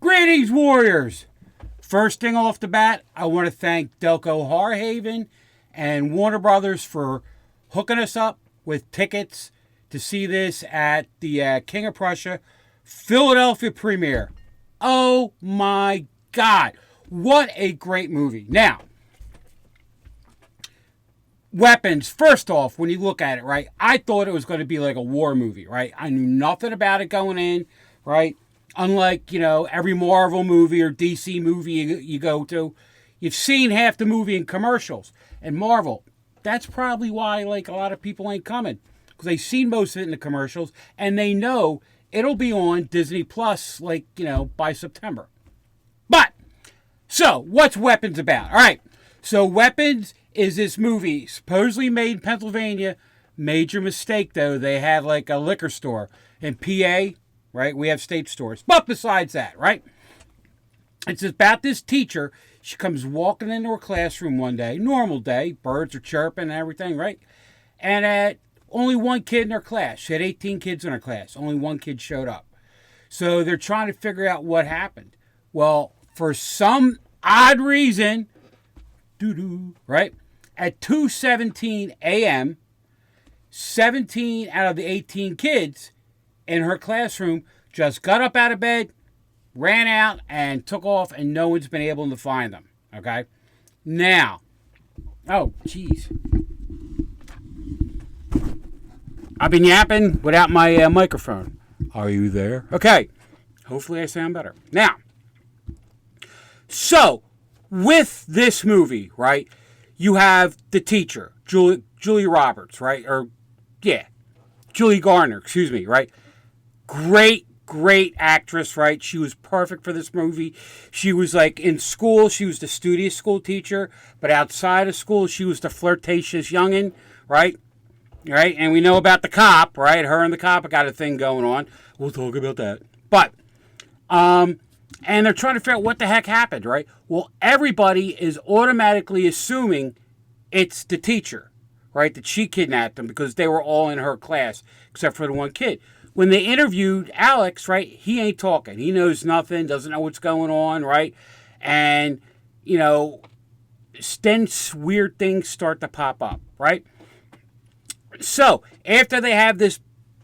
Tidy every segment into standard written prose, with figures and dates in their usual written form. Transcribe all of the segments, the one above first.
Greetings, Warriors! First thing off the bat, I want to thank Delco Harhaven and Warner Brothers for hooking us up with tickets to see this at the King of Prussia Philadelphia premiere. Oh my God! What a great movie. Now, weapons, first off, when you look at it, right, I thought it was going to be like a war movie, right? I knew nothing about it going in, right? Unlike, every Marvel movie or DC movie you go to, you've seen half the movie in commercials. And Marvel, that's probably why, a lot of people ain't coming. Because they've seen most of it in the commercials, and they know it'll be on Disney Plus, by September. But, so, what's Weapons about? All right, so Weapons is this movie supposedly made in Pennsylvania. Major mistake, though. They have, a liquor store. In PA, right, we have state stores. But besides that, right, it's about this teacher. She comes walking into her classroom one day, normal day, birds are chirping and everything, right? And only one kid in her class. She had 18 kids in her class. Only one kid showed up. So they're trying to figure out what happened. Well, for some odd reason, right? At 2:17 a.m., 17 out of the 18 kids in her classroom just got up out of bed, ran out, and took off, and no one's been able to find them. Okay? Now, oh, jeez. I've been yapping without my microphone. Are you there? Okay. Hopefully I sound better. Now, so, with this movie, right, you have the teacher, Julie Roberts, right? Julie Garner, right? Great actress, right? She was perfect for this movie. She was in school, she was the studious school teacher, but outside of school, she was the flirtatious youngin', right? Right? And we know about the cop, right? Her and the cop got a thing going on. We'll talk about that. But, and they're trying to figure out what the heck happened, right? Well, everybody is automatically assuming it's the teacher, right? That she kidnapped them because they were all in her class, except for the one kid. When they interviewed Alex, right, he ain't talking. He knows nothing, doesn't know what's going on, right? And, then weird things start to pop up, right? So, after they have this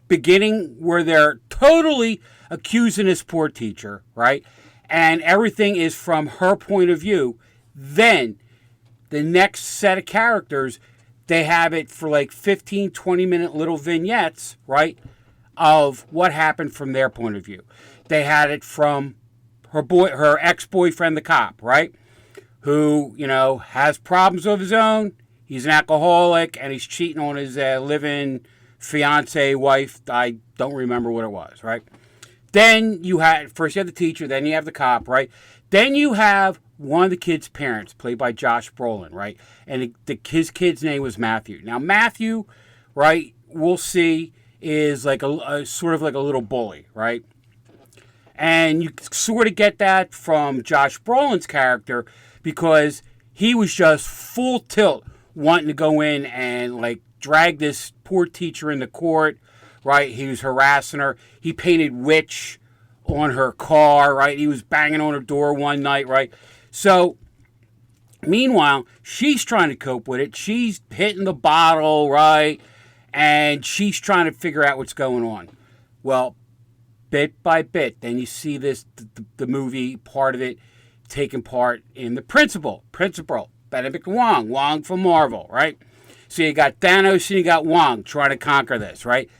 beginning where they're totally accusing this poor teacher, right? And everything is from her point of view, then the next set of characters, they have it for 15, 20-minute little vignettes, right, of what happened from their point of view. They had it from her ex-boyfriend, the cop, right, who, has problems of his own. He's an alcoholic, and he's cheating on his living fiance, wife. I don't remember what it was, right? Then first you have the teacher, then you have the cop, right? Then you have one of the kid's parents, played by Josh Brolin, right? And his kid's name was Matthew. Now, Matthew, right, we'll see, is a sort of like a little bully, right? And you sort of get that from Josh Brolin's character because he was just full tilt wanting to go in and drag this poor teacher into court, right? He was harassing her. He painted witch on her car, right? He was banging on her door one night, right? So, meanwhile, she's trying to cope with it. She's hitting the bottle, right? And she's trying to figure out what's going on. Well, bit by bit, then you see the movie, part of it, taking part in the principal, Benedict Wong from Marvel, right? So you got Thanos and you got Wong trying to conquer this, right?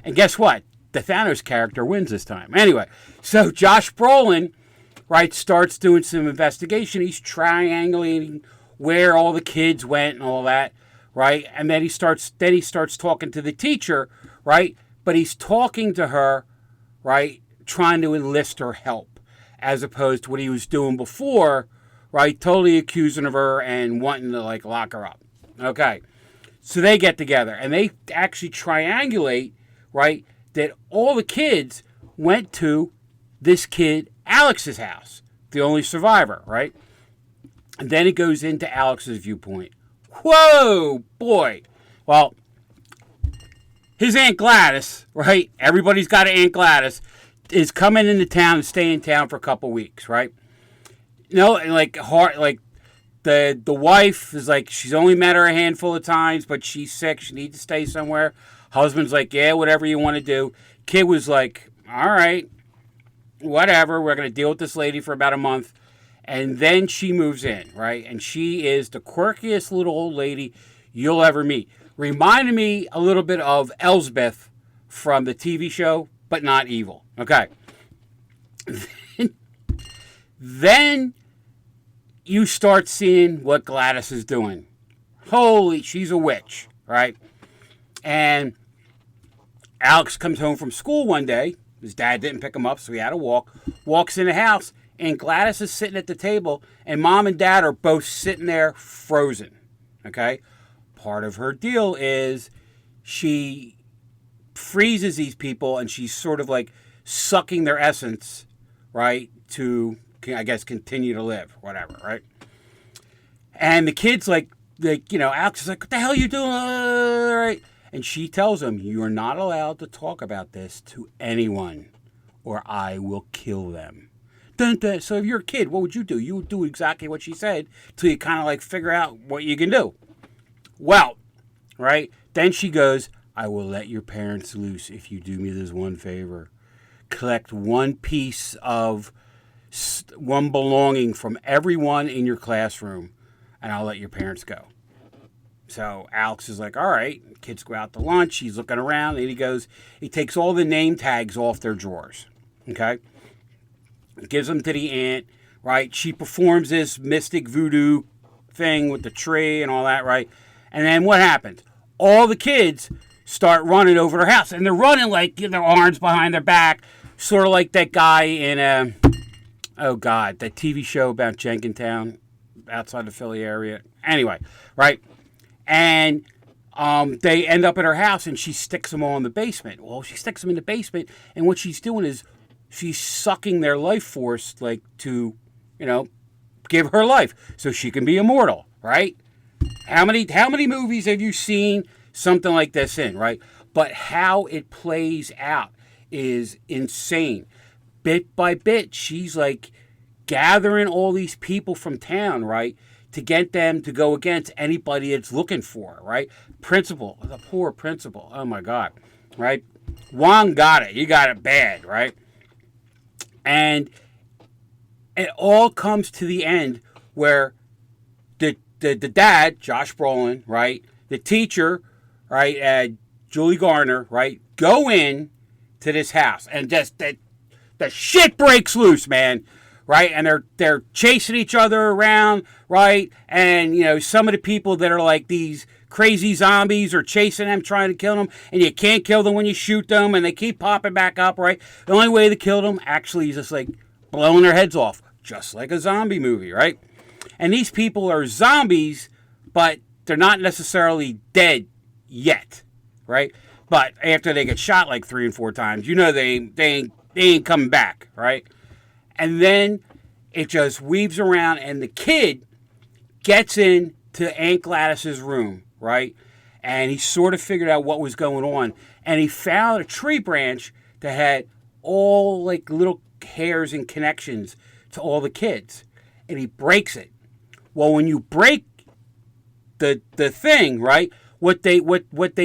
And guess what? The Thanos character wins this time. Anyway, so Josh Brolin, right, starts doing some investigation. He's triangulating where all the kids went and all that, right? And then he starts talking to the teacher, right? But he's talking to her, right, trying to enlist her help, as opposed to what he was doing before, right? Totally accusing of her and wanting to lock her up. Okay. So they get together and they actually triangulate, right, that all the kids went to this kid Alex's house, the only survivor, right? And then it goes into Alex's viewpoint. Whoa, boy. Well, his Aunt Gladys, right? Everybody's got an Aunt Gladys. is coming into town and staying in town for a couple weeks, right? No, and like the wife is like, she's only met her a handful of times, but she's sick. She needs to stay somewhere. Husband's like, yeah, whatever you want to do. Kid was like, all right, whatever. We're going to deal with this lady for about a month. And then she moves in, right? And she is the quirkiest little old lady you'll ever meet. Reminded me a little bit of Elsbeth from the TV show, but not evil. Okay. Then you start seeing what Gladys is doing. Holy, she's a witch, right? And Alex comes home from school one day. His dad didn't pick him up, so he had to walk. Walks in the house, and Gladys is sitting at the table, and Mom and Dad are both sitting there frozen, okay? Part of her deal is she freezes these people, and she's sort of like sucking their essence, right, to, I guess, continue to live, whatever, right? And the kid's like, Alex is like, what the hell are you doing? Right? And she tells him, you are not allowed to talk about this to anyone, or I will kill them. Dun, dun. So if you're a kid, what would you do? You would do exactly what she said till you kind of like figure out what you can do. Well, right? Then she goes, I will let your parents loose if you do me this one favor. Collect one piece of one belonging from everyone in your classroom, and I'll let your parents go. So Alex is like, all right. Kids go out to lunch. He's looking around, and he takes all the name tags off their drawers. Okay? Gives them to the aunt, right? She performs this mystic voodoo thing with the tree and all that, right? And then what happens? All the kids start running over their house, and they're running like their arms behind their back, sort of like that guy in, that TV show about Jenkintown outside the Philly area. Anyway, right? And they end up at her house, and she sticks them all in the basement. Well, she sticks them in the basement, and what she's doing is she's sucking their life force, like, to, give her life so she can be immortal, right? How many movies have you seen something like this in, right? But how it plays out is insane. Bit by bit, she's, like, gathering all these people from town, right, to get them to go against anybody it's looking for, right? Principal, the poor principal, oh my God, right? Wong got it. You got it bad, right? And it all comes to the end where the dad, Josh Brolin, right, the teacher, right, Julie Garner, right, go in to this house, and just the shit breaks loose, man. Right, and they're chasing each other around, right? And some of the people that are like these crazy zombies are chasing them, trying to kill them, and you can't kill them when you shoot them, and they keep popping back up, right? The only way to kill them actually is just like blowing their heads off, just like a zombie movie, right? And these people are zombies, but they're not necessarily dead yet, right? But after they get shot like 3 and 4 times, they ain't coming back, right? And then it just weaves around, and the kid gets into Aunt Gladys's room, right? And he sort of figured out what was going on. And he found a tree branch that had all like little hairs and connections to all the kids. And he breaks it. Well, when you break the thing, right? What they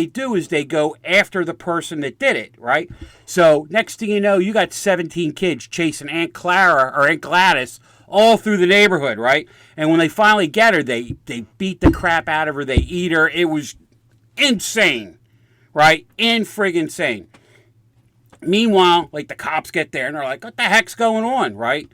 do is they go after the person that did it, right? So next thing you know, you got 17 kids chasing Aunt Clara or Aunt Gladys all through the neighborhood, right? And when they finally get her, they beat the crap out of her. They eat her. It was insane, right? Friggin' insane. Meanwhile, like the cops get there and they're like, what the heck's going on, right?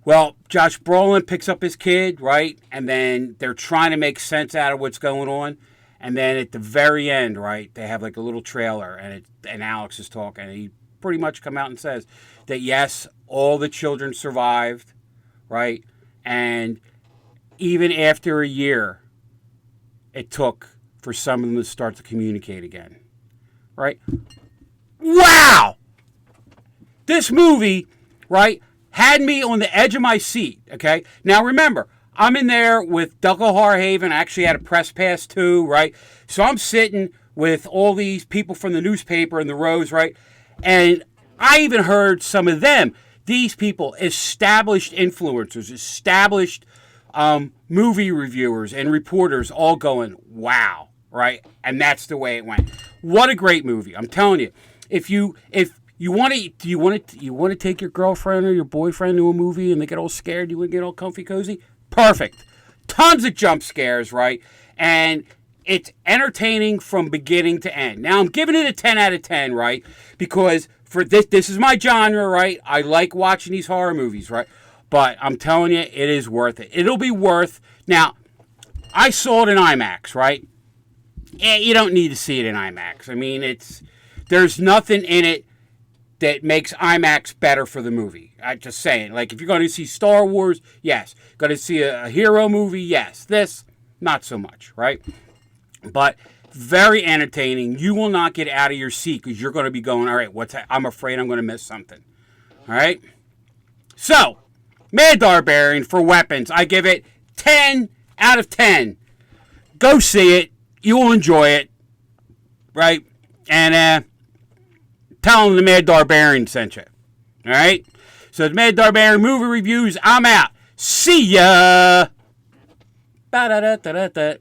Well, Josh Brolin picks up his kid, right? And then they're trying to make sense out of what's going on. And then at the very end, right, they have like a little trailer, and Alex is talking, and he pretty much come out and says that yes, all the children survived, right, and even after a year, it took for some of them to start to communicate again, right? Wow! This movie, right, had me on the edge of my seat, okay? Now remember, I'm in there with Ducko Harhaven. I actually had a press pass too, right? So I'm sitting with all these people from the newspaper in the rows, right? And I even heard some of them, these people, established influencers, established movie reviewers and reporters, all going, wow, right? And that's the way it went. What a great movie! I'm telling you, if you want to take your girlfriend or your boyfriend to a movie and they get all scared, you want to get all comfy cozy, perfect. Tons of jump scares, right? And it's entertaining from beginning to end. Now, I'm giving it a 10 out of 10, right? Because for this is my genre, right? I like watching these horror movies, right? But I'm telling you, it is worth it. It'll be worth... Now, I saw it in IMAX, right? Yeah, you don't need to see it in IMAX. I mean, there's nothing in it that makes IMAX better for the movie. I'm just saying. Like, if you're going to see Star Wars, yes. Going to see a hero movie, yes. This, not so much, right? But very entertaining. You will not get out of your seat because you're going to be going, all right, I'm afraid I'm going to miss something. All right? So, Mad Darbarian for weapons. I give it 10 out of 10. Go see it. You will enjoy it. Right? And tell them the Mad Darbarian sent you. All right? So, the Mad Darbarian movie reviews. I'm out. See ya. Ba-da-da-da-da-da.